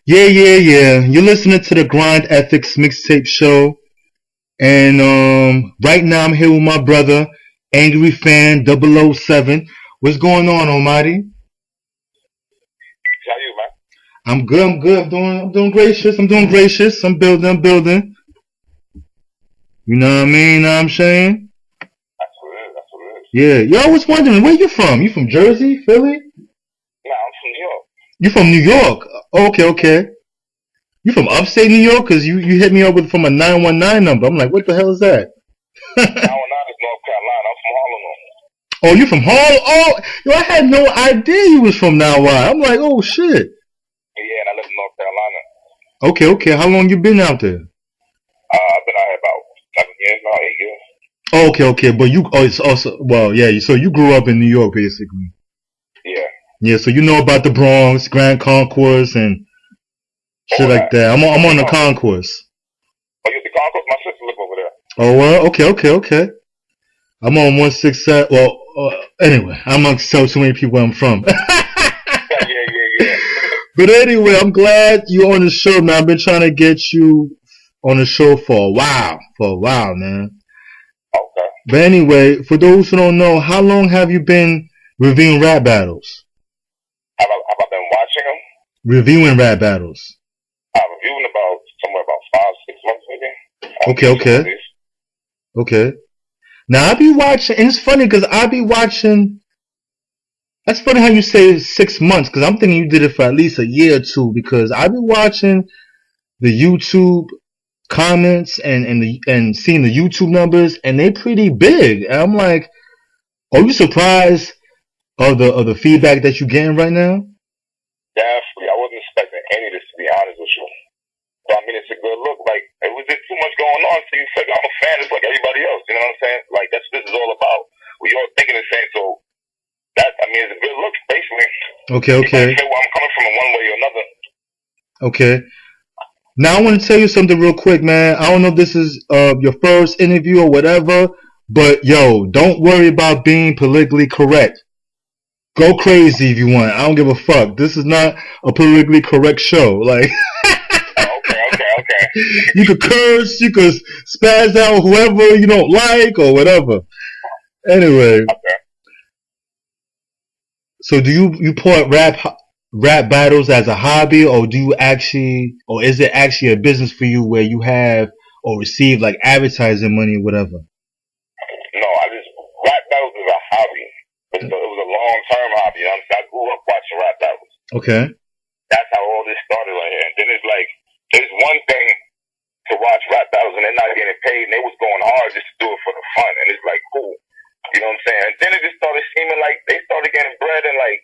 Yeah. You're listening to the Grind Ethiks Mixtape Show. And right now I'm here with my brother, Show-Angryfan007. What's going on, Almighty? How you, man? I'm good, I'm doing gracious. I'm building. You know what I mean? Know what I'm saying? That's what it is. Yeah. Yo, I was wondering, where you from? You from Jersey, Philly? Nah, I'm from New York. You from New York? Okay. You from upstate New York? Cause you hit me up with from a 919 number. I'm like, what the hell is that? 919 is North Carolina. I'm from Harlem. Oh, you from Harlem? Oh, yo, I had no idea you was from Now Why. I'm like, oh shit. Yeah, and I live in North Carolina. Okay. How long you been out there? I've been out here about 7 years now, 8 years. Okay. But it's also, well, yeah, so you grew up in New York, basically. Yeah. Yeah, so you know about the Bronx, Grand Concourse, and shit like that. I'm on the concourse. Oh, you at the concourse? My sister live over there. Oh, well, okay. I'm on 167. Well, anyway, I'm not gonna tell too many people where I'm from. Yeah. But anyway, I'm glad you're on the show, man. I've been trying to get you on the show for a while, man. Okay. But anyway, for those who don't know, how long have you been reviewing rap battles? Have I been watching them? Reviewing rap battles. I'm reviewing somewhere about 5, 6 months maybe. Okay. Now I be watching, and it's funny because I be watching. That's funny how you say 6 months, because I'm thinking you did it for at least a year or two. Because I be watching the YouTube comments and seeing the YouTube numbers, and they pretty big. And I'm like, are you surprised of the feedback that you're getting right now? Definitely, I wasn't expecting any of this, to be honest with you. But I mean, it's a good look. Like, it was just too much going on. So you figure I'm a fan just like everybody else. You know what I'm saying? Like, that's what this is all about. We all thinking the same. So that, I mean, it's a good look, basically. Okay. You can say where I'm coming from in one way or another. Okay. Now I want to tell you something real quick, man. I don't know if this is your first interview or whatever, but yo, don't worry about being politically correct. Go crazy if you want. I don't give a fuck. This is not a politically correct show. Like, Okay. you could curse, you could spaz out whoever you don't like or whatever. Anyway. Okay. So do you put rap battles as a hobby, or is it actually a business for you where you have or receive like advertising money or whatever? No, rap battles is a hobby. It was a long-term hobby. You know what I'm saying? I grew up watching rap battles. Okay. That's how all this started right here. And then it's like, there's one thing to watch rap battles and they're not getting paid, and they was going hard just to do it for the fun. And it's like, cool. You know what I'm saying? And then it just started seeming like they started getting bread, and like,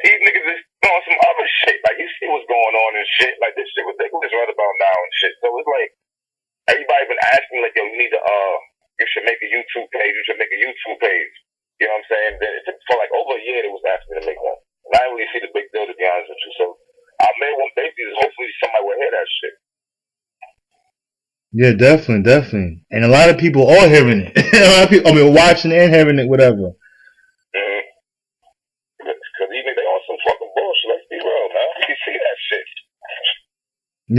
these niggas is doing some other shit. Like, you see what's going on and shit. Like, this shit ridiculous right about now and shit. So it's like, everybody been asking me, like, yo, you should make a YouTube page. You should make a YouTube page. You know what I'm saying? Then for like over a year, they was asking me to make one. And I didn't really see the big deal, to be honest with you. So I made one basically, hopefully somebody will hear that shit. Yeah, definitely. And a lot of people are hearing it. A lot of people, watching and hearing it, whatever. Mm-hmm. Because even they on some fucking bullshit. Let's be real, man. You can see that shit.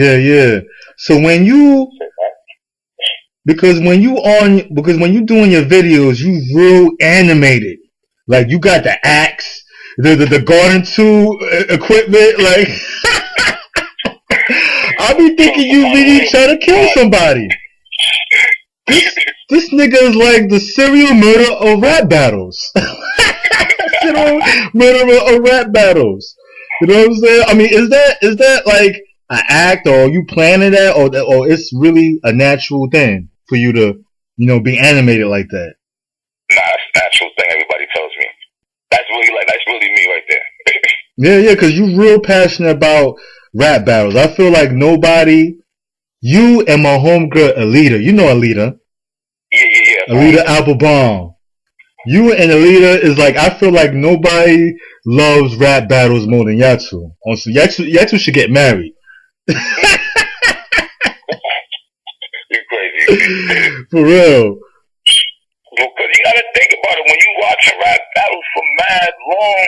Yeah. So when you, because when you doing your videos, you real animated. Like, you got the axe, the garden tool equipment. Like, I be thinking you really trying to kill somebody. This nigga is like the serial murder of rap battles. Serial murder of rap battles. You know what I'm saying? I mean, is that like an act, or you planning that, or it's really a natural thing for you to, be animated like that? Nah, it's a natural thing. Everybody tells me. That's really me right there. Yeah, because you real passionate about rap battles. I feel like nobody, you and my homegirl Alita, you know Alita. Yeah. Alita Applebaum. You and Alita is like, I feel like nobody loves rap battles more than Yatu. Also, Yatu should get married. You crazy. For real. Because you gotta think about it, when you watch rap battles for mad long,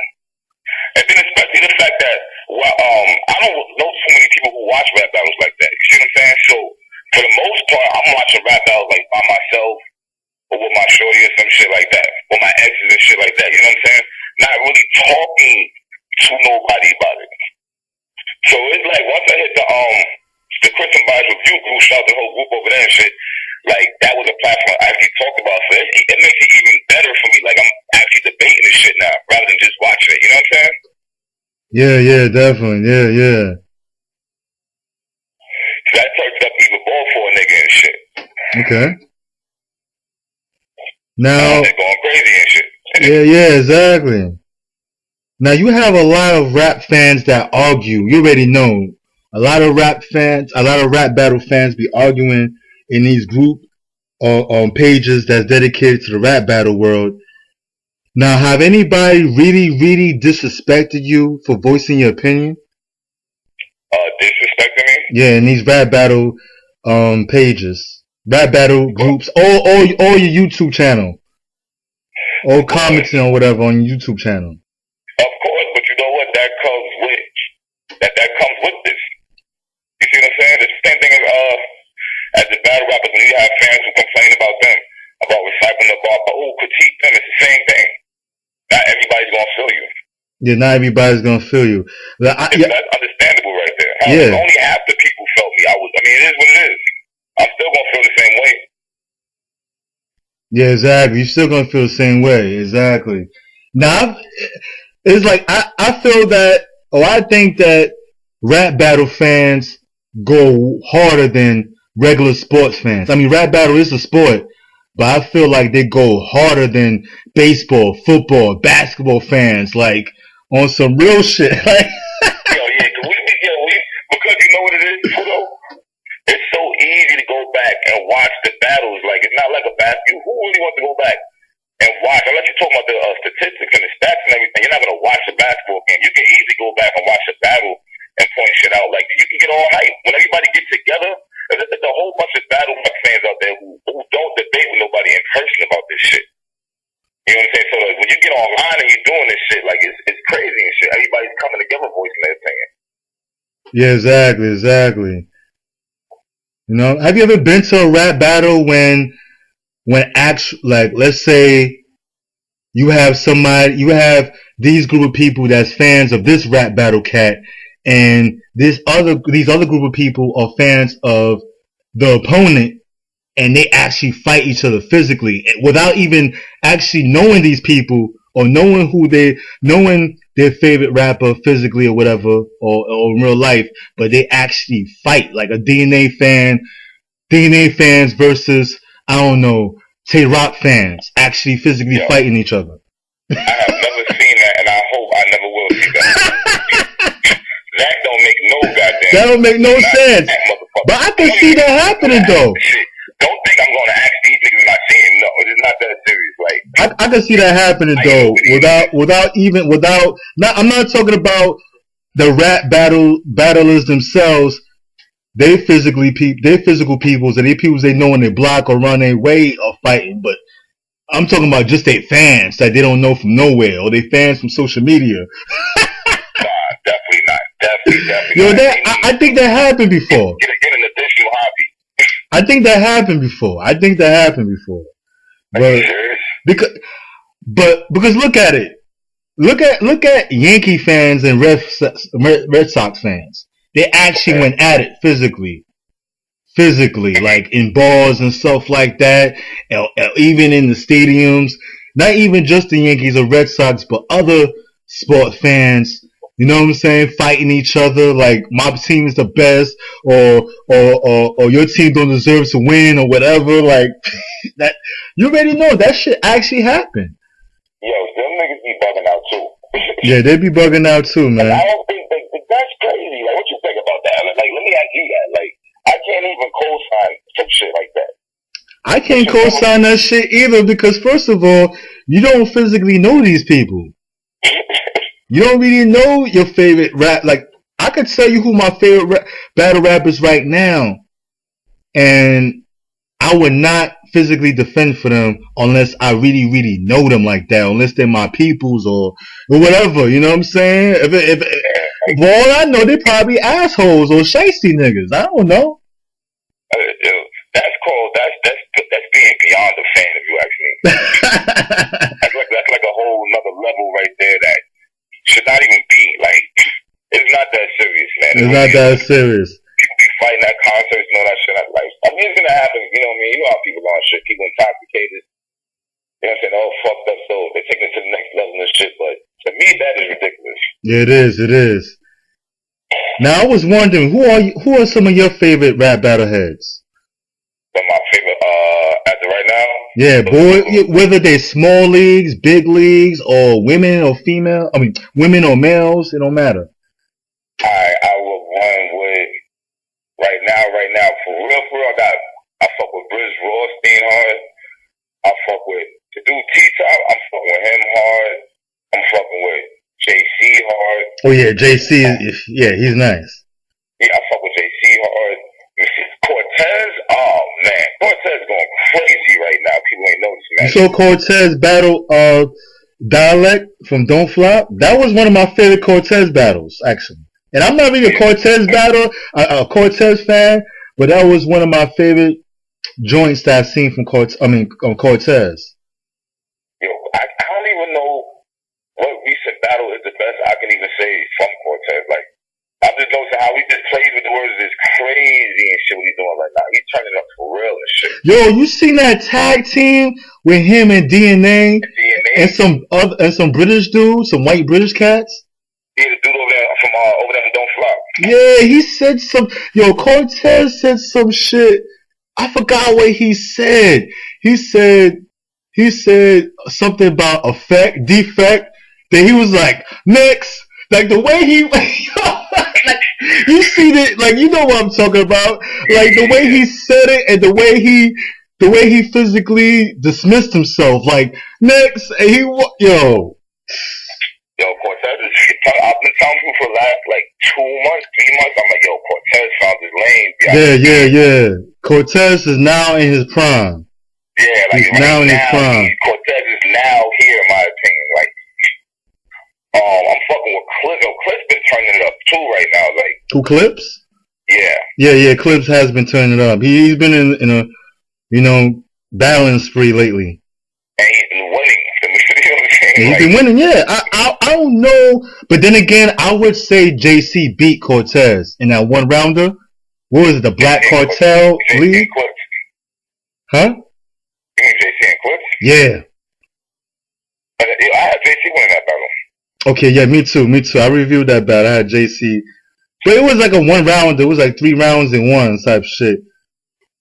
and then especially the fact that Well, I don't know too many people who watch rap battles like that. You see what I'm saying? So for the most part, I'm watching rap battles like by myself or with my shorty or some shit like that, with my exes and shit like that. You know what I'm saying? Not really talking to nobody about it. So it's like once I hit the Christian Bible Review group, shout out the whole group over there and shit. Like that was a platform I actually talked about. So it makes it even better for me. Like I'm actually debating this shit now rather than just watching it. You know what I'm saying? Yeah, definitely. Yeah. So that turns up even more for a nigga and shit. Okay. Now they're going crazy and shit. Yeah, exactly. Now you have a lot of rap fans that argue. You already know. A lot of rap battle fans be arguing in these group or on pages that's dedicated to the rap battle world. Now, have anybody really disrespected you for voicing your opinion? Disrespecting me? Yeah, in these rap battle pages, rap battle groups, all your YouTube channel, or commenting or whatever on your YouTube channel. Of course, but you know what? That comes with this. You see what I'm saying? It's the same thing as the battle rappers when you have fans who complain about them, about recycling the bar, but critique them. It's the same thing. Not everybody's gonna feel you. Yeah, not everybody's gonna feel you. That's understandable right there. Yeah. Only half the people felt me. It is what it is. I'm still gonna feel the same way. Yeah, exactly. You're still gonna feel the same way. Exactly. Now, it's like I feel that, I think that rap battle fans go harder than regular sports fans. I mean, rap battle is a sport, but I feel like they go harder than baseball, football, basketball fans, like on some real shit. Like, because you know what it is, Pluto? It's so easy to go back and watch the battles. Like, it's not like a basketball. Who really wants to go back and watch? Unless you're talking about the statistics and the stats and everything, you're not going to watch the basketball game. You can easily go back and watch the battle and point shit out. Like, you can get all hype. When everybody gets together, there's a whole bunch of battle fans out there who don't debate with nobody in person about this shit. You know what I'm saying? So like, when you get online and you're doing this shit, like it's crazy and shit. Everybody's coming together voicing their opinion. Yeah, exactly. You know, have you ever been to a rap battle when like, let's say you have these group of people that's fans of this rap battle cat, and these other group of people are fans of the opponent, and they actually fight each other physically without even actually knowing these people or knowing their favorite rapper physically or whatever, or in real life, but they actually fight, like a DNA fans versus, I don't know, Tay Rock fans actually physically fighting each other. I have never seen that, and I hope I never will see that. That don't make no sense. But I can see that happening though. Don't think I'm going to ask these niggas not seeing. No, it is not that serious. Like, I can see that happening though, I'm not talking about the rap battlers themselves. They physical peoples, and they peoples they know in their block or run their way are fighting. But I'm talking about just their fans that they don't know from nowhere, or they fans from social media. Nah, definitely not. Definitely Yo, not. I think that happened before. Get an additional hobby. I think that happened before. Because look at it. Look at Yankee fans and Red Sox fans. They actually went at it physically, like in bars and stuff like that, even in the stadiums. Not even just the Yankees or Red Sox, but other sport fans. You know what I'm saying? Fighting each other, like my team is the best, or your team don't deserve to win, or whatever. Like that, you already know that shit actually happened. Yo, them niggas be bugging out too. Yeah, they be bugging out too, man. I don't think that's crazy. Like, what you think about that? Like, let me ask you that. Like, I can't even co-sign some shit like that. I can't co-sign that shit either, because first of all, you don't physically know these people. You don't really know your favorite rap. Like, I could tell you who my favorite battle rappers right now, and I would not physically defend for them unless I really know them like that, unless they're my peoples or whatever. You know what I'm saying? For all I know, they probably assholes or shysty niggas. I don't know. That's being beyond a fan, if you ask me. that's like a whole another level right there that should not even be. Like, it's not that serious, man. It's not that serious. People be fighting at concerts and all that shit. Like, I mean, it's gonna happen. You know what I mean? You know how people are on shit. People intoxicated. You know what I'm saying? All fucked up. So they're taking it to the next level and shit. But to me, that is ridiculous. Yeah, it is. It is. Now I was wondering, who are some of your favorite rap battleheads? They're my favorite. As of right now. Yeah, boy. Whether they're small leagues, big leagues, or women or female. I mean, women or males. It don't matter. I will run with right now for real. I fuck with Briz Rothstein hard. I fuck with the dude T-Top. I'm fucking with him hard. I'm fucking with JC hard. Oh yeah, JC. Yeah, he's nice. Yeah, I fuck with JC hard. Cortez. Oh man, Cortez going crazy right now. People ain't noticing that. You saw Cortez battle Dialect from Don't Flop. That was one of my favorite Cortez battles, actually. And I'm not really a Cortez a Cortez fan, but that was one of my favorite joints that I've seen from Cortez. Yo, I don't even know what recent battle is the best I can even say from Cortez. Like, I'm just noticing how he just plays with the words is crazy and shit what he's doing right now. He's turning up for real and shit. Yo, you seen that tag team with him and DNA and some British dudes, some white British cats? Yeah, the dude over there from Don't Flop. Yeah, he said Cortez said some shit. I forgot what he said. He said something about defect. Then he was like, next. Like the way he, like, you see it, like, you know what I'm talking about. Like the way he said it and the way he physically dismissed himself. Like, next. And Yo, Cortez I've been telling people for the last, like, 2 months, 3 months, I'm like, yo, Cortez found his lane. Yeah. Cortez is now in his prime. Yeah, like, he's now in his prime. Cortez is now here, in my opinion. Like, I'm fucking with Clips. Yo, Clips been turning it up, too, right now. Like, who, Clips? Yeah. Yeah, Clips has been turning it up. He's been in a, battling spree lately. And he's been winning. He's been winning, yeah. I don't know, but then again, I would say JC beat Cortez in that one rounder. What was it, the Black Cartel League? Huh? You mean JC and Clips? Yeah. I had JC winning that battle. Okay, yeah, me too. I reviewed that battle. I had JC, but it was like a one rounder. It was like 3 rounds in one type shit.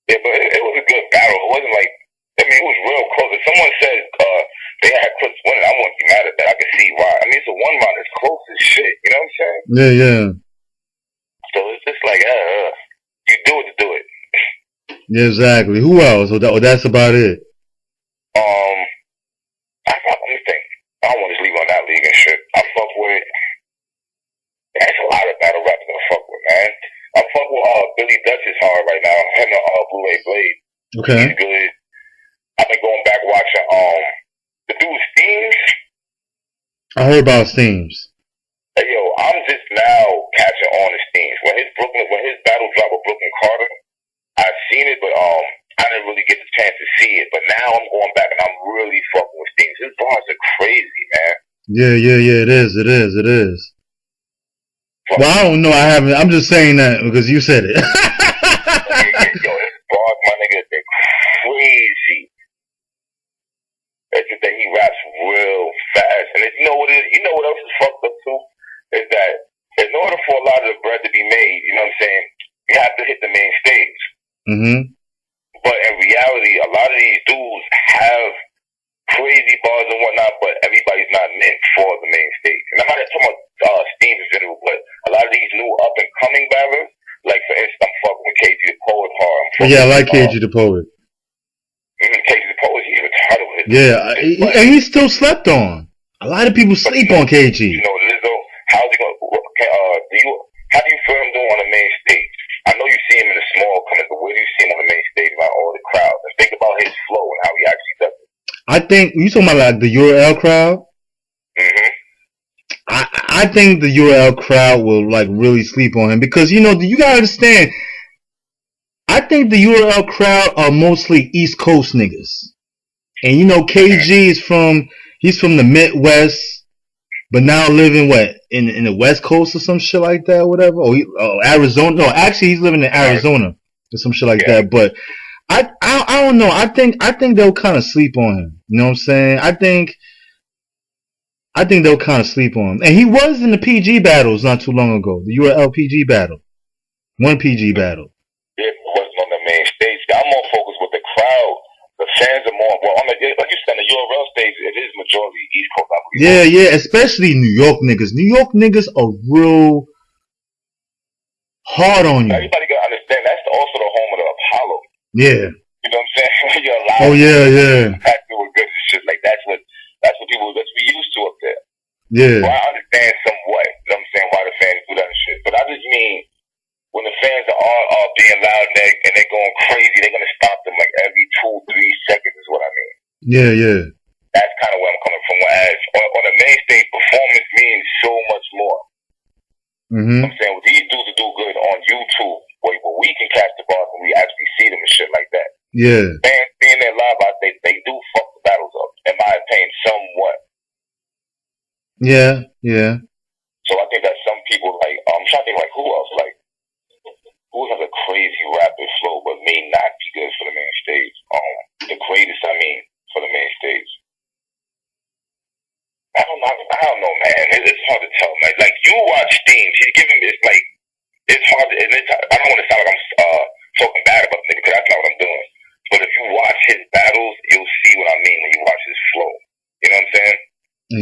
Yeah, but it was a good battle. It wasn't like, I mean, it was real close. If someone said they had Clips winning, I wouldn't be mad at that. I can see why. I mean, it's a one round. It's close as shit. You know what I'm saying? Yeah. So it's just like, you do it to do it. Yeah, exactly. Who else? That's about it. Let me think. I don't want to just leave on that league and shit. I fuck with. There's a lot of battle rappers I fuck with, man. I fuck with Billy Dutchess hard right now. Him and Blue-Ray Blade. Okay. He's good. I've been going back watching the dude Steams. I heard about Steams. Hey yo, I'm just now catching on to Steams. When his battle dropped with Brooklyn Carter, I've seen it, but I didn't really get the chance to see it. But now I'm going back and I'm really fucking with Steams. His bars are crazy, man. Yeah. It is. Well, I don't know. I haven't. I'm just saying that because you said it. Yo, his bars, my nigga, they're crazy. It's just that he raps real fast, and you know what else is fucked up too? Is that in order for a lot of the bread to be made, you know what I'm saying, you have to hit the main stage. Mm-hmm. But in reality, a lot of these dudes have crazy bars and whatnot, but everybody's not meant for the main stage. And I'm not talking about Steam in general, but a lot of these new up and coming battlers, like for instance, I'm fucking with KG the Poet hard. Yeah, I like KG the Poet. KG the Poet, he's retarded with it. Yeah, and he's still slept on. A lot of people sleep on KG. You know, Lizzo, how's he gonna? How do you feel him doing on the main stage? I know you see him in the small comments, but where do you see him on the main stage about all the crowd? And think about his flow and how he actually does it. I think you talking about like the URL crowd. Mm-hmm. I think the URL crowd will like really sleep on him because you gotta understand. I think the URL crowd are mostly East Coast niggas, and KG is he's from the Midwest, but now living in the West Coast or some shit like that, or whatever. Or Arizona. No, actually he's living in Arizona or some shit like that. But I don't know. I think they'll kind of sleep on him. You know what I'm saying? I think they'll kind of sleep on him. And he was in the PG battles not too long ago. The URL PG battle. One PG battle. It wasn't on the main stage. I'm more focused with the crowd. The fans are more, well, like you said, the URL stage, it is majority East Coast, I believe. Yeah, especially New York niggas. New York niggas are real hard on you. Everybody gotta understand, that's also the home of the Apollo. Yeah. You know what I'm saying? When you're alive. Oh, yeah. Packed with good and shit. Like, that's what people, that's what we used to up there. Yeah. Well, I understand somewhat, you know what I'm saying, why the fans do that and shit. But I just mean, when the fans are being loud and they're going crazy, they're going to stop them like every 2-3 seconds is what I mean. Yeah. That's kind of where I'm coming from. Whereas on the main stage, performance means so much more. Mm-hmm. I'm saying, well, these dudes do good on YouTube where we can catch the bars when we actually see them and shit like that. Yeah. Fans being there live, they do fuck the battles up, in my opinion, somewhat. Yeah. So I think that some people, like, I'm trying to think, like, who else? Like, who has a crazy rapid flow but may not be good for the main stage? The greatest, I mean, for the main stage. I don't know, man. It's hard to tell, man. Like, you watch Steams, he's giving me, it's like, it's hard to, I don't want to sound like I'm talking bad about the nigga, because that's not what I'm doing. But if you watch his battles, you'll see what I mean when you watch his flow. You know what I'm saying?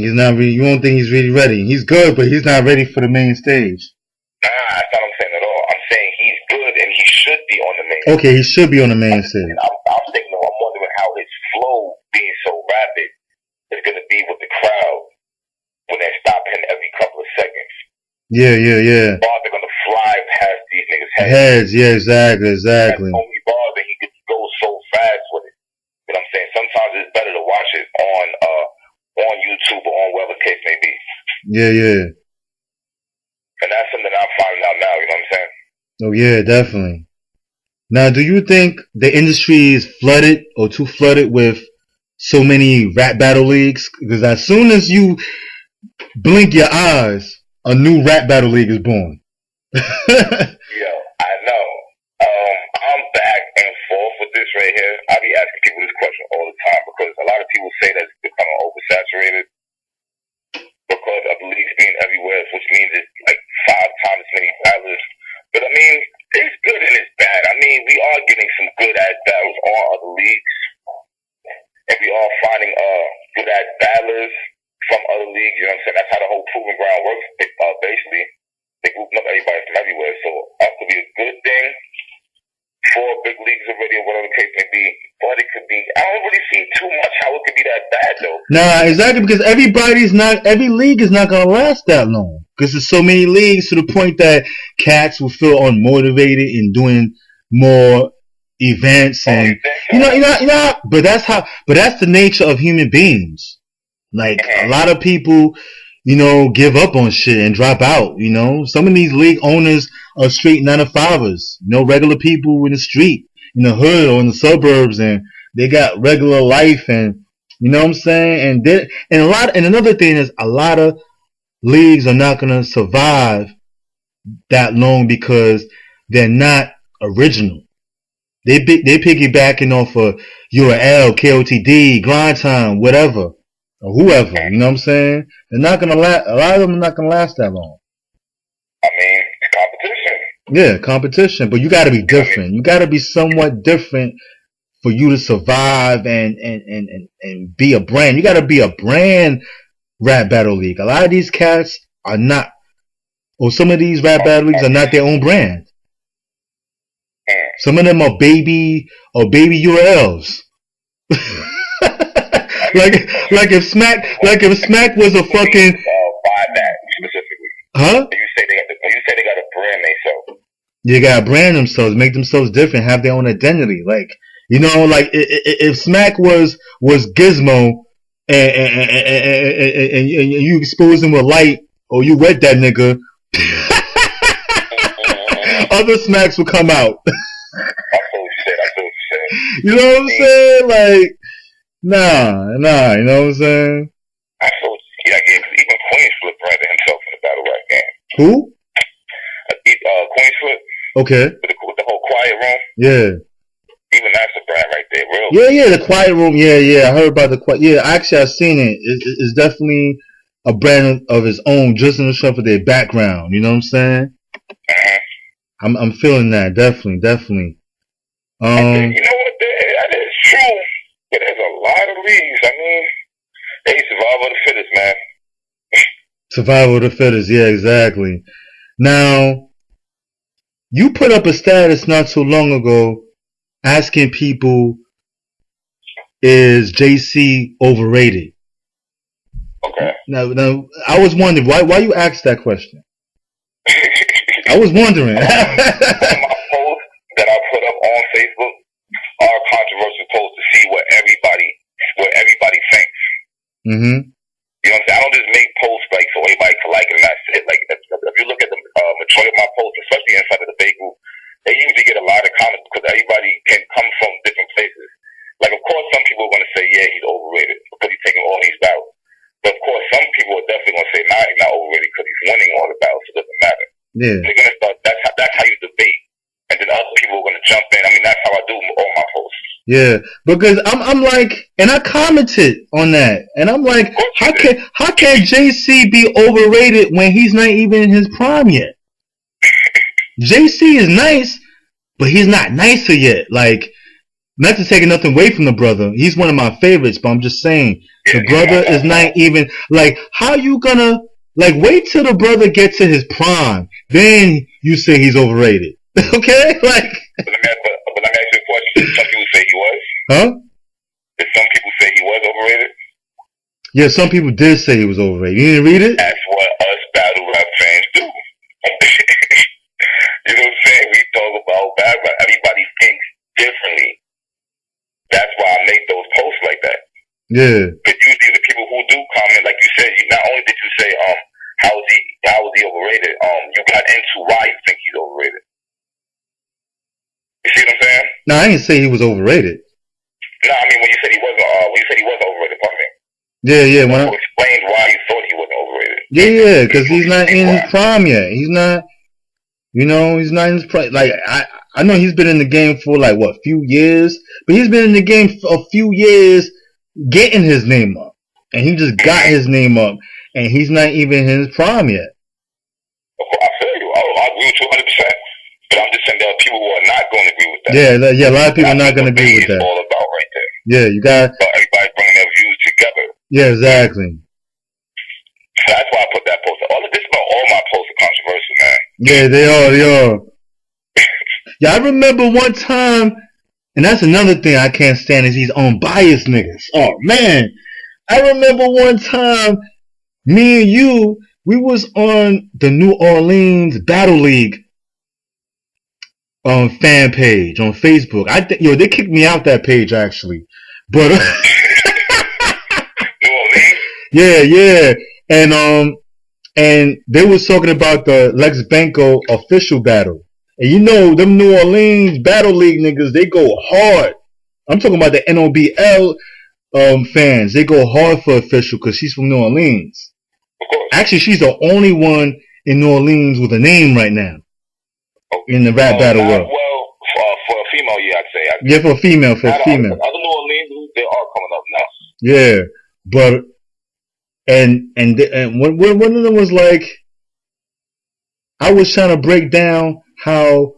He's not really, you don't think he's really ready. He's good, but he's not ready for the main stage. Nah, that's not what I'm saying at all. I'm saying he's good and he should be on the main stage. Okay, he should be on the main stage. I'm thinking, I'm wondering how his flow being so rapid is going to be with the crowd when they stop him every couple of seconds. Yeah. Bars are going to fly past these niggas' heads. Yeah, exactly. That's only bars and he could go so fast with it. You know what I'm saying? Sometimes it's better to watch it on YouTube or on whatever the case may be. Yeah. And that's something I'm finding out now, you know what I'm saying? Oh yeah, definitely. Now, do you think the industry is flooded or too flooded with so many rap battle leagues? Because as soon as you blink your eyes, a new rap battle league is born. Yo, I know. I'm back and forth with this right here. I be asking people this question all the time because a lot of people say that it's becoming oversaturated because of the leagues being everywhere, which means it's like 5 times as many battlers. But I mean, it's good and it's bad. I mean, we are getting some good ass battles on other leagues, and we are finding good ass battlers from other leagues. You know what I'm saying? That's how the whole proving ground works. Basically, they group up everybody from everywhere. So that could be a good thing for big leagues already, or whatever the case may be. But it could be. I don't really see too much how it could be that bad though. Nah, exactly, because every league is not gonna last that long. Because there's so many leagues to the point that cats will feel unmotivated in doing more events and but that's the nature of human beings. Like a lot of people, give up on shit and drop out, Some of these league owners are straight 9-to-5ers, regular people in the street, in the hood or in the suburbs, and they got regular life, and you know what I'm saying? And another thing is a lot of leagues are not gonna survive that long because they're not original. They piggybacking off of URL, KOTD, Grind Time, whatever, or whoever. You know what I'm saying? They're not gonna last. A lot of them are not gonna last that long. I mean, it's competition. Yeah, competition, but you got to be different. You got to be somewhat different for you to survive and be a brand. You got to be a brand rap battle league. A lot of these cats are not, or some of these rap battle leagues are not their own brand. Some of them are baby URLs. like if Smack was a fucking. Buy that specifically. Huh? You say they got a brand themselves. You gotta brand themselves, make themselves different, have their own identity. Like if Smack was Gizmo and you expose him with light oh, you wet that nigga. Other smacks will come out. I feel what you said. You know what I'm saying? Like, nah, you know what I'm saying? I feel what you said. Even Queen Flip branded himself in the battle rap game. Who? Queen Flip. Okay. With the whole Quiet Room. Yeah. Even that's a brand right there, real. Yeah, the Quiet Room. Yeah, I heard about the Quiet. Yeah, actually, I've seen it. It's definitely a brand of its own, just in the strength of their background. You know what I'm saying? I'm feeling that, definitely. You know what? That is true, but there's a lot of leagues. I mean, they survival of the fittest, man. Survival of the fittest. Yeah, exactly. Now, you put up a status not too long ago asking people, is JC overrated? Okay. Now, I was wondering why you asked that question. I was wondering. One of my posts that I put up on Facebook are controversial posts to see what everybody thinks. Mm-hmm. You know what I'm saying? I don't just make posts like so everybody can like it and that's it. Like if you look at the majority of my posts, especially inside of the debate group, they usually get a lot of comments because everybody can come from different places. Like of course some people are gonna say, yeah, he's overrated because he's taking all these battles. But of course some people are definitely gonna say, nah, he's not overrated because he's winning all the battles. It doesn't matter. Yeah. They're gonna start. That's how you debate, and then other people are gonna jump in. I mean, that's how I do all my posts. Yeah, because I'm like, and I commented on that, and I'm like, how can JC be overrated when he's not even in his prime yet? JC is nice, but he's not nicer yet. Like, not to take nothing away from the brother, he's one of my favorites, but I'm just saying the brother is not even like. How you gonna? Like, wait till the brother gets to his prime, then you say he's overrated. Okay? Like. But let me ask you a question. Some people say he was. Huh? Did some people say he was overrated? Yeah, some people did say he was overrated. You didn't read it? That's what us battle rap fans do. You know what I'm saying? We talk about battle rap. Everybody thinks differently. That's why I make those posts like that. Yeah. Because usually the people who do comment, like you said, not only did you say, how is he overrated? You got into why you think he's overrated. You see what I'm saying? No, I didn't say he was overrated. No, I mean when you said he wasn't overrated, pardon me. Yeah. When you explained why you thought he wasn't overrated. Yeah, because he's not in his prime yet. He's not. You know, he's not in his prime. Like I know he's been in the game for like what, few years, but he's been in the game for a few years, getting his name up, and he just got his name up. And he's not even in his prime yet. I feel you. I agree with you 100%. But I'm just saying there are people who are not going to agree with that. Yeah. A lot of people are not going to agree with that. That's what all about right there. Yeah, you got. So everybody bringing their views together. Yeah, exactly. So that's why I put that post. All my posts are controversial, man. Yeah, they are. Yeah, I remember one time, and that's another thing I can't stand is these unbiased niggas. Oh man, I remember one time. Me and you, we was on the New Orleans Battle League fan page on Facebook. They kicked me out that page actually, but yeah, and they was talking about the Lex Benko official battle, and you know them New Orleans Battle League niggas, they go hard. I'm talking about the NOBL fans. They go hard for official because she's from New Orleans. Actually, she's the only one in New Orleans with a name right now in the rap battle world. Well, for a female, yeah, I'd say. Yeah, for a female. Other New Orleans, they are coming up now. Yeah, but and one of them was like, I was trying to break down how,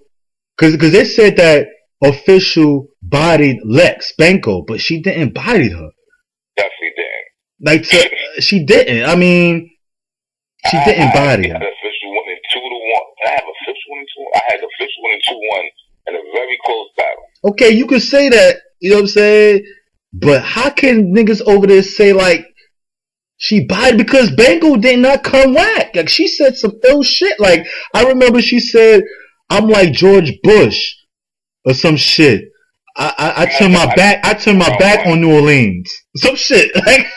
because they said that official bodied Lex Benko, but she didn't body her. Definitely didn't. Like, she didn't. I mean, she didn't body her. I had official winning 2-1. I had official winning 2-1 in a very close battle. Okay, you could say that. You know what I'm saying? But how can niggas over there say like she bodied, because Benko did not come whack. Like, she said some ill shit. Like, I remember she said, "I'm like George Bush," or some shit. I turned my back on New Orleans. Some shit. Like,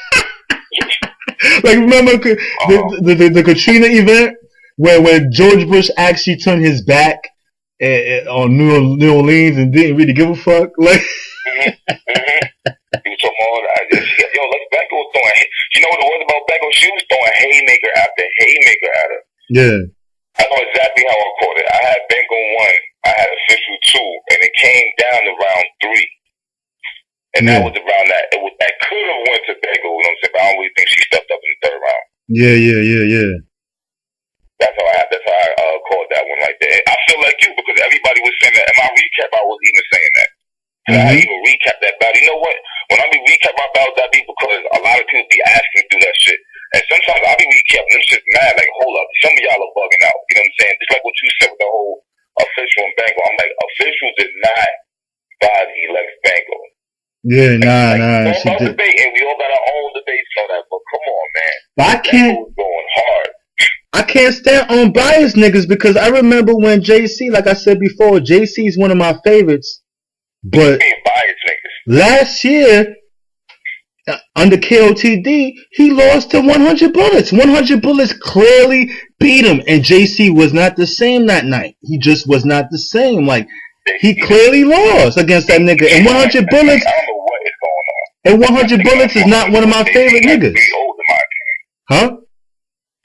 Like remember the Katrina event where George Bush actually turned his back on New Orleans and didn't really give a fuck. Like he was talking all that. Yo, like Becco was throwing. You know what it was about Becco? She was throwing haymaker after haymaker at her. Yeah. I know exactly how I caught it. I had Bengal 1, I had official 2, and it came down to round 3. And that was around that. That could have went to Bengal, you know what I'm saying? But I don't really think she stepped up in the 3rd round. Yeah. That's how I called that one like that. I feel like you because everybody was saying that. In my recap, I was even saying that. I didn't even recap that battle. You know what? When I be recap my battles, that be because a lot of people be asking me to do that shit. And sometimes I be recapping them shit mad, like, hold up, some of y'all are bugging out. You know what I'm saying? Just like what you said with the whole official and Bengal. I'm like, official did not body Lex Bengal. Yeah, nah. She did. Debate, and we all got our own debates on that, but come on, man. But I can't. Going hard. I can't stand unbiased niggas because I remember when JC, like I said before, JC is one of my favorites. But last year, under KOTD, he lost to 100 Bullets. 100 Bullets clearly beat him, and JC was not the same that night. He just was not the same. Like, he clearly lost against that nigga. And 100 Bullets, I don't know what is going on. And 100 Bullets is not one of my favorite niggas. Huh?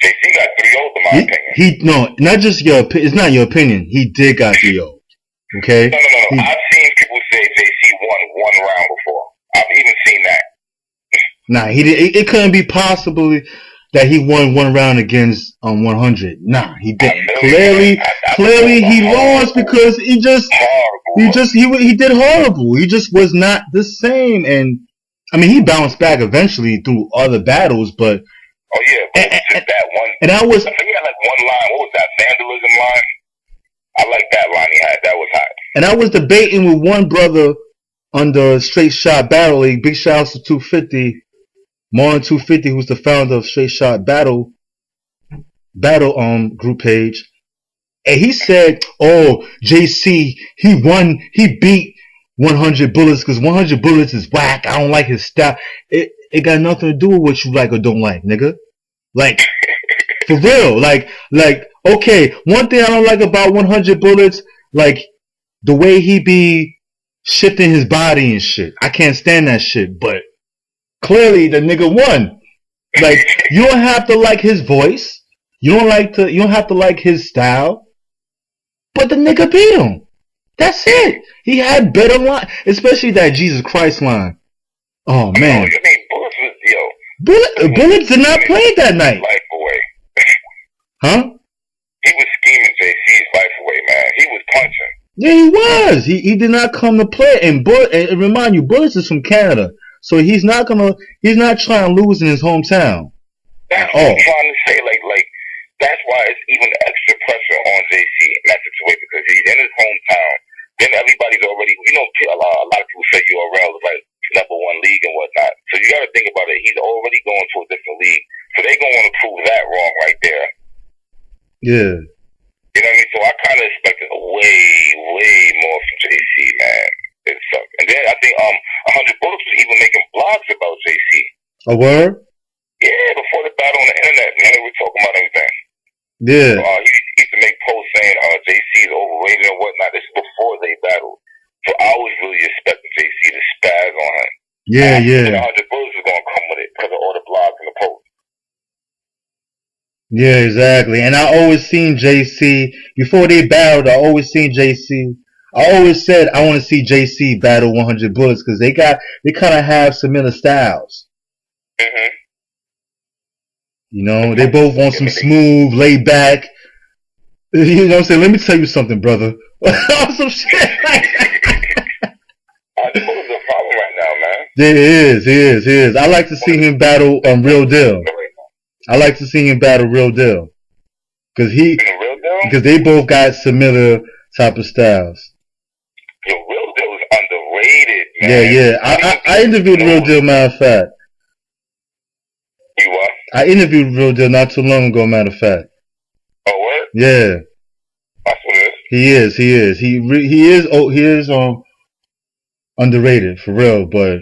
JC got 3-0 in my opinion. No, not just your opinion. It's not your opinion. He did got 3-0. Okay? No. I've seen people say JC won 1 round before. I've even seen that. Nah, he did. It couldn't be possible that he won 1 round against 100. Nah, he didn't. Clearly, he lost because he did horrible. He just was not the same. And I mean, he bounced back eventually through other battles, but. Oh yeah, but it was just that one. And I was. I think he had like one line. What was that? Vandalism line. I like that line he had. That was hot. And I was debating with one brother under Straight Shot Battle League. Big shout out to 250, Marlon 250, who's the founder of Straight Shot Battle group page. And he said, "Oh, JC, he beat 100 Bullets because 100 Bullets is whack. I don't like his style." It got nothing to do with what you like or don't like, nigga. Like, for real. Like, okay, one thing I don't like about 100 Bullets, like, the way he be shifting his body and shit. I can't stand that shit, but clearly the nigga won. Like, you don't have to like his voice. You don't have to like his style. But the nigga beat him. That's it. He had better line, especially that Jesus Christ line. Oh man. I mean, Bullets did not play that night. Life away. Huh? He was scheming JC's life away, man. He was punching. Yeah, he was. He did not come to play. And remind you, Bullets is from Canada, so he's not trying to lose in his hometown. That's what I'm trying to say. Like that's why it's even extra pressure on JC in that situation because he's in his hometown. Then everybody's already, a lot of people say URL is like #1 league and whatnot. So you got to think about it. He's already going to a different league, so they're gonna want to prove that wrong right there. Yeah. You know what I mean? So I kind of expected way more from JC, man. It sucked. And then I think 100 Bullets was even making blogs about JC. A word? Yeah, before the battle on the internet, man, they were talking about everything. Yeah. So, he used to make posts saying JC is overrated and whatnot. This is before they battled. So I was really expecting JC to spaz on him. Yeah. 100 Bullets is going to come with it because of all the blogs and the posts. Yeah, exactly. And I always seen JC, before they battled, I always said I want to see JC battle 100 Bullets because they kind of have similar styles. Mm-hmm. You know, they both want some smooth, laid back. You know what I'm saying? Let me tell you something, brother. Some shit. The Bullets are a problem right now, man. He is. I like to see him battle Real Deal. I like to see him battle Real Deal. Because they both got similar type of styles. Yo, Real Deal is underrated, man. Yeah. I interviewed Real Deal, matter of fact. You what? I interviewed Real Deal not too long ago, matter of fact. Oh, what? Yeah. That's what it is. He is. He is underrated, for real, but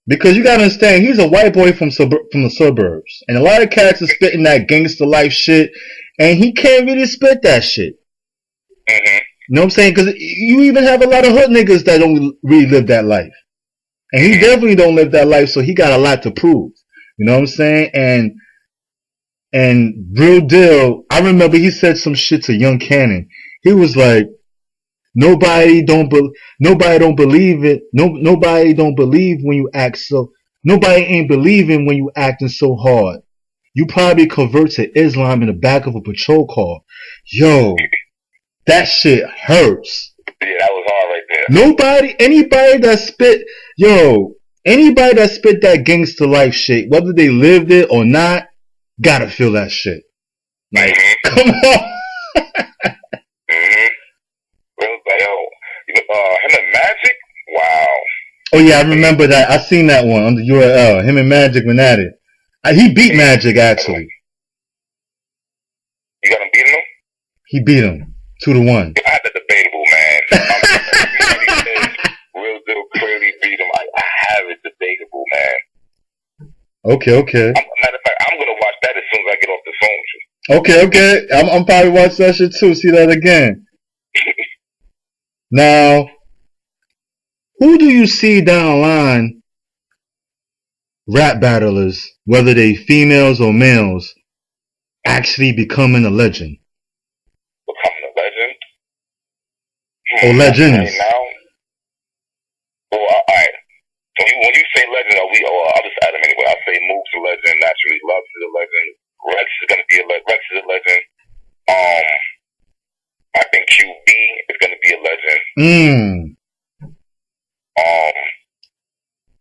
Because you gotta understand, he's a white boy from the suburbs, and a lot of cats are spitting that gangster life shit, and he can't really spit that shit. Mm-hmm. You know what I'm saying? Because you even have a lot of hood niggas that don't really live that life, and he definitely don't live that life, so he got a lot to prove. You know what I'm saying? And real deal, I remember he said some shit to Young Cannon. He was like, Nobody don't believe it. Nobody don't believe when you act so. Nobody ain't believing when you acting so hard. You probably convert to Islam in the back of a patrol car. Yo, that shit hurts. Yeah, that was hard right there. Anybody that spit that gangster life shit, whether they lived it or not, gotta feel that shit. Like, come on. Him and Magic, wow. Oh yeah, I remember that. I seen that one on the URL. Him and Magic went at it. He beat Magic actually. You got him beating him? He beat him 2-1. I had the debatable, man. Real deal clearly beat him. I have it debatable, man. Okay. Matter of fact, I'm gonna watch that as soon as I get off the phone. Okay. I'm probably watch that shit too. See that again. Now, who do you see down the line, rap battlers, whether they females or males, actually becoming a legend? Becoming a legend? Or legends? Right now? Well, alright. So when you say legend, I'll just add them anyway. I'll say Mook's a legend, Naturally Loves is a legend, Rex is gonna be a legend, Rex is a legend. I think QB is gonna be a legend.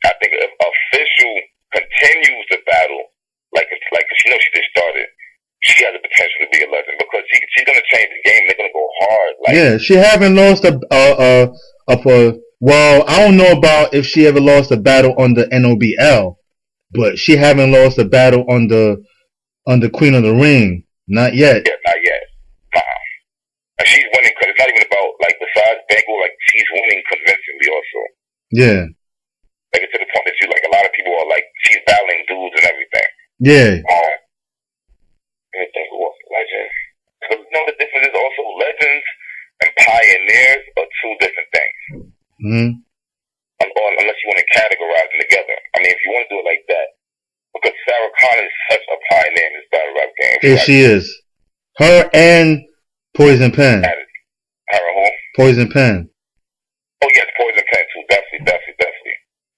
I think if Official continues the battle, like she knows she just started, she has the potential to be a legend because she's gonna change the game. They're gonna go hard. Like, yeah, she haven't lost well, I don't know about if she ever lost a battle on the NOBL, but she haven't lost a battle on the Queen of the Ring. Not yet. Yeah, not yet. Nah. And she's winning because it's not even about, like, besides Bengal, like, she's winning convincingly also. Yeah. Like, it's to the point that a lot of people are like, she's battling dudes and everything. Yeah. Let me think, what's legend? Because, the difference is also legends and pioneers are two different things. Mm-hmm. Unless you want to categorize them together. I mean, if you want to do it like that, because Sarah Connor is such a pioneer in this battle rap game. Yeah, she is. Her and Poison Pen. Her who? Poison Pen. Oh yes, Poison Pen too.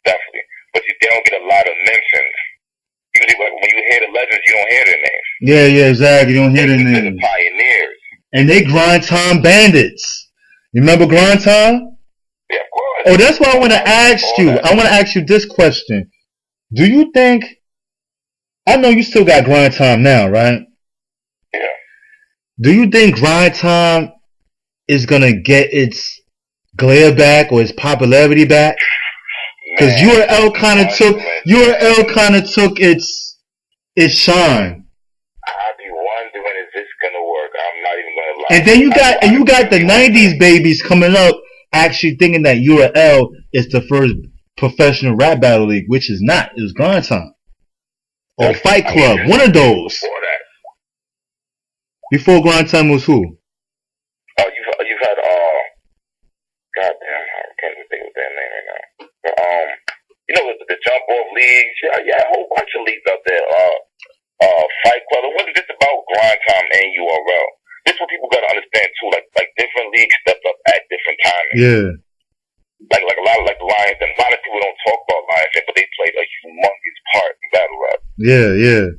Definitely. But they don't get a lot of mentions. Usually, when you hear the legends, you don't hear their names. Yeah, exactly. You don't hear their names. They're the pioneers. And they grind time bandits. You remember grind time? Yeah, of course. Oh, that's why I want to ask you. I want to ask you this question. Do you think? I know you still got grind time now, right? Yeah. Do you think grind time is gonna get its glare back or its popularity back? Because URL kind of took its shine. I be wondering, is this gonna work? I'm not even gonna lie. And then you got the '90s babies coming up, actually thinking that URL is the first professional rap battle league, which is not. It was grind time or Fight Club, one of those. Before that. Before grind time was who? You've had goddamn, I can't even think of their name right now. But, the jump off leagues, yeah, a whole bunch of leagues out there. Fight Club. It wasn't just about grind time and URL. This is what people gotta understand too. Like different leagues stepped up at different times. Yeah. Like a lot of the Lions, and a lot of people don't talk about Lions, but they played a humongous part in battle rap. Yeah.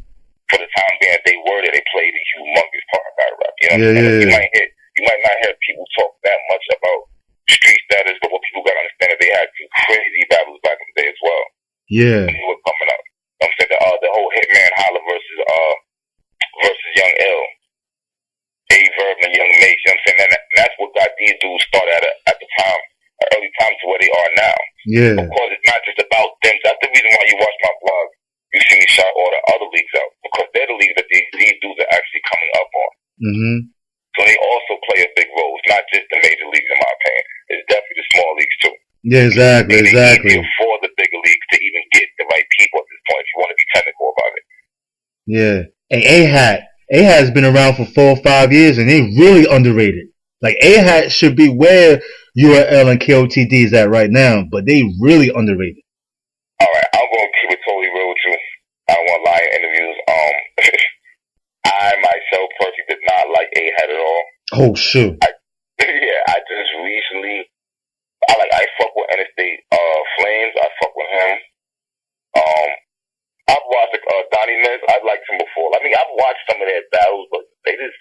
For the time being, they were there. They played a humongous part in battle rap. You know what I'm saying? You might not hear people talk that much about street status, but what people gotta understand is they had some crazy battles back in the day as well. Yeah. When they were coming up. I'm saying the whole Hitman Holla versus Young L. A-Verb and Young Mace. You know what I'm saying? And that's what got these dudes started at the time, early time to where they are now. Yeah. Of course, it's not just about them. That's the reason why you watch my blog. You see me shout all the other leagues out because they're the leagues that these dudes are actually coming up on. Mm-hmm. So they also play a big role. It's not just the major leagues, in my opinion. It's definitely the small leagues too. Yeah, exactly. They for the bigger leagues to even get Yeah. And A-Hat's been around for 4 or 5 years, and they really underrated. Like, A-Hat should be where URL and KOTD is at right now, but they really underrated. Alright, I'm gonna keep it totally real with you. I don't want to lie in interviews. I myself personally did not like A-Hat at all. Oh, sure. I just recently, I fuck with Interstate Flames. I fuck with him. I've watched Donnie Miz. I've liked him before. I mean, I've watched some of their battles, but they just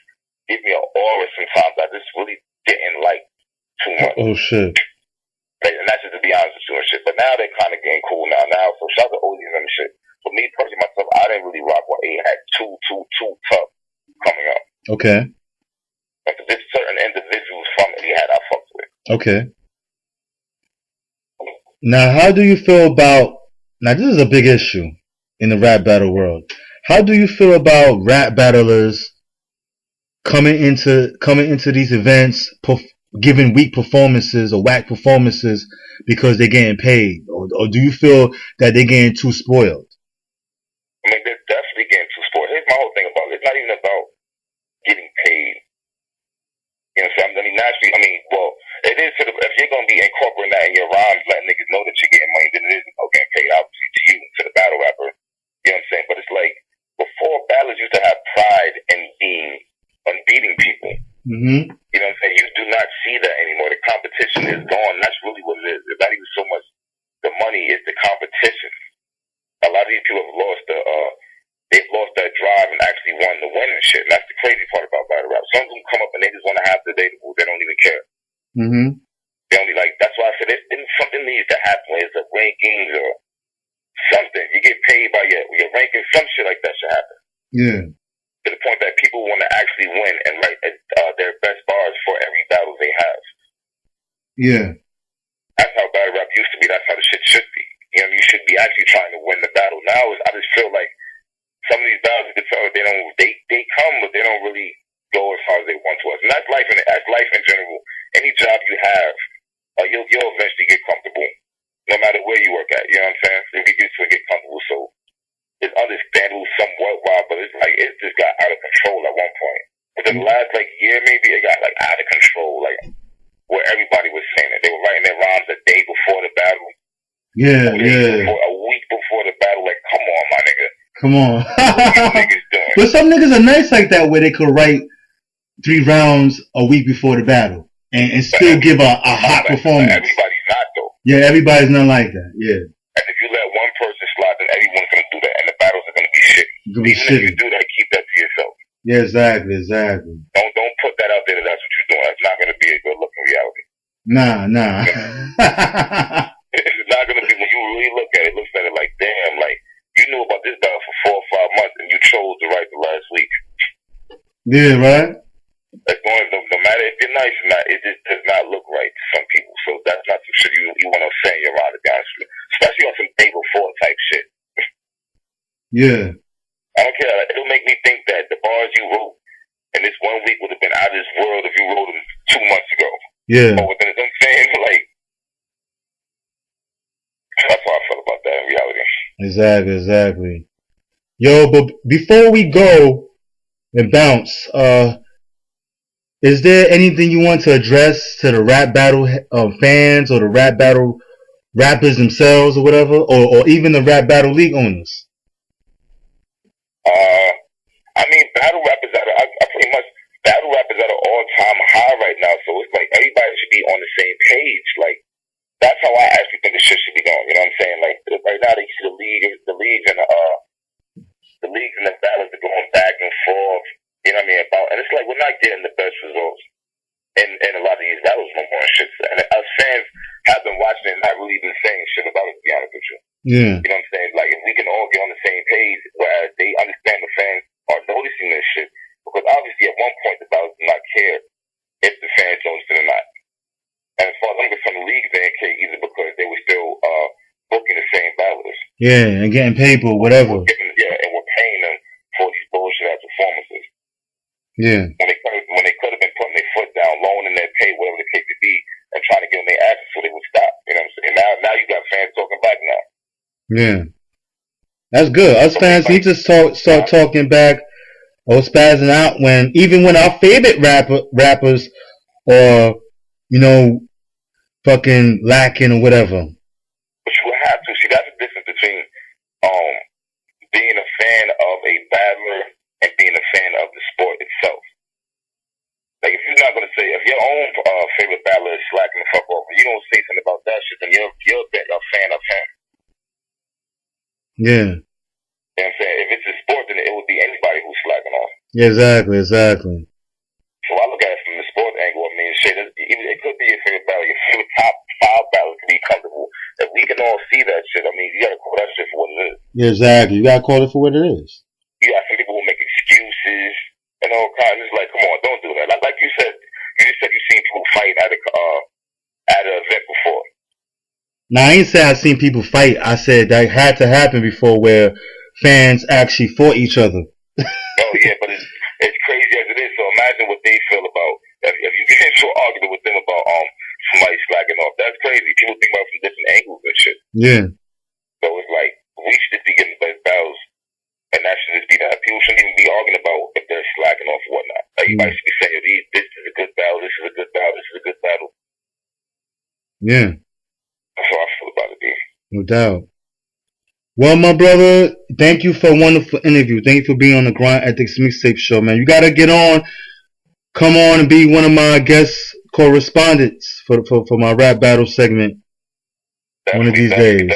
give me an aura sometimes. I just really didn't like too much. Oh, shit. And that's just to be honest with you and shit. But now they're kind of getting cool now. So shout out to Ozies and shit. For me personally, myself, I didn't really rock with A-Hat too tough coming up. Okay. Like, there's certain individuals from A-Hat I fucked with. Okay. Now, how do you feel about... Now, this is a big issue in the rap battle world. How do you feel about rap battlers coming into these events, giving weak performances or whack performances because they're getting paid? Or do you feel that they're getting too spoiled? I mean, they're definitely getting too spoiled. Here's my whole thing about it. It's not even about getting paid. You know what I'm saying? I mean, naturally, well, it is sort of, if you're going to be incorporating that in your rhymes, letting niggas know that you're getting money, then it is about getting paid, obviously, to you, to the battle rapper. You know what I'm saying? But it's like, before, battlers used to have pride in beating people. Mm-hmm. You know what I'm saying? You do not see that anymore. The competition is gone. That's really what it is. It's not even so much the money, it's the competition. A lot of these people have lost they've lost that drive and actually won the win and shit. And that's the crazy part about battle rap. Some of them come up and they just want to have the day to move. They don't even care. Mm-hmm. They only that's why I said something needs to happen. It's a rankings or something. You get paid by your rankings. Some shit like that should happen. Yeah. To the point that people want to actually win and write their best bars for every battle they have. Yeah. That's how battle rap used to be. That's how the shit should be. You know, you should be actually trying to win the battle. Now, I just feel like some of these battles, they come, but they don't really go as far as they want to us. And that's life in general. Any job you have, you'll eventually get comfortable, no matter where you work at. You know what I'm saying? You'll get used to it, get comfortable. So it's understandable somewhat why, but it's like it just got out of control at one point. Within the last year, maybe it got out of control, where everybody was saying it. They were writing their rhymes a day before the battle. Yeah. A week before the battle, come on, my nigga. Come on. Niggas doing? But some niggas are nice like that, where they could write 3 rounds a week before the battle and still give a hot performance. Everybody's not, though. Yeah, everybody's not like that. Yeah. And if you let one person slide, then everyone's gonna do that, and the battles are gonna be shitty. Even if you do that, keep that to yourself. Yeah, exactly. Don't put that out there that that's what you're doing. That's not gonna be a good looking reality. Nah. It's not gonna be, when you really look at it, looks at it like, damn, you knew about this battle for 4 or 5 months and you chose to write the last week. Yeah, right? No matter if you're nice or not, it just does not look right to some people. So that's not some shit you want to say in your rhyme, to be honest with you. Especially on some day before type shit. Yeah. I don't care. It'll make me think that the bars you wrote in this 1 week would have been out of this world if you wrote them 2 months ago. Yeah. Or within, you know what I'm saying? That's how I feel about that in reality. Exactly. Yo, but before we go and bounce, is there anything you want to address to the rap battle fans or the rap battle rappers themselves or whatever, or even the rap battle league owners? Battle rap is pretty much battle rap is at an all-time high right now. So it's everybody should be on the same page. That's how I actually think the shit should be going. You know what I'm saying? Right now, you see the leagues and the battles are going back and forth. You know what I mean? And it's we're not getting the best results in a lot of these battles no more and shit. And us fans have been watching it and not really been saying shit about it, to be honest with you. Yeah. You know what I'm saying? If we can all get on the same page, whereas they understand the fans are noticing this shit, because obviously at one point the battles do not care if the fans notice it or not. And as far as I'm concerned, the leagues didn't care either because they were still booking the same battlers. Yeah, and getting paid for whatever. And we're paying them for these bullshit ass performances. Yeah. When they could have been putting their foot down, lowering their pay, whatever the case may be, and trying to give them their asses so they would stop. You know what I'm saying? Now you got fans talking back now. Yeah. That's good. Us fans need to start talking back or spazzing out even when our favorite rappers are, you know, fucking lacking or whatever. But you would have to see that's the difference between being a fan of a battler and being a fan of the sport itself. Like if you're not gonna say if your own favorite battler is slacking the fuck off, you don't say something about that shit, then you're a fan of him. Yeah. You know what I'm saying? If it's a sport, then it would be anybody who's slacking off. Yeah, exactly. So I look at it from the sport angle. I mean, shit, it could be your favorite battle. Your favorite top 5 battles could be comfortable. If we can all see that shit, I mean, you gotta call that shit for what it is. Yeah, exactly. You gotta call it for what it is. You got some people who make excuses and all kinds. It's like, come on, don't do that. Like you said, you've seen people fight at an event before. Now, I ain't say I've seen people fight. I said that had to happen before where fans actually fought each other. Oh, yeah, but it's crazy as it is. So imagine what they feel about if you get into an argument with them about somebody slacking off. That's crazy. People think about it from different angles and shit. Yeah. So it's like, we should be getting the best battles, and that should just be that. People shouldn't even be arguing about if they're slacking off or whatnot. Like, everybody should be saying, this is a good battle, this is a good battle, this is a good battle. Yeah. That's how I feel about it, D. No doubt. Well, my brother, thank you for a wonderful interview. Thank you for being on the Grind Ethiks Mixtape show, man. You gotta get on, come on and be one of my guest correspondents for my rap battle segment. One of these days.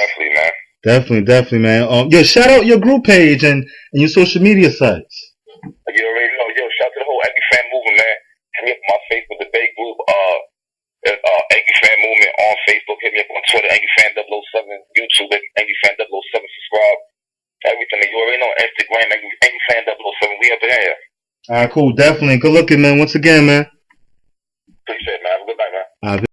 Definitely, man. Yo, shout out your group page and your social media sites. You already know. Yo, shout out to the whole Angry Fan movement, man. Hit me up on my Facebook debate group, Angry Fan Movement on Facebook. Hit me up on Twitter, Angryfan007, YouTube, Angryfan007, subscribe. Everything. You already know. Instagram, Angryfan007. We up in here. Alright, cool. Definitely. Good looking, man. Once again, man. Appreciate it, man. Have a good night, man.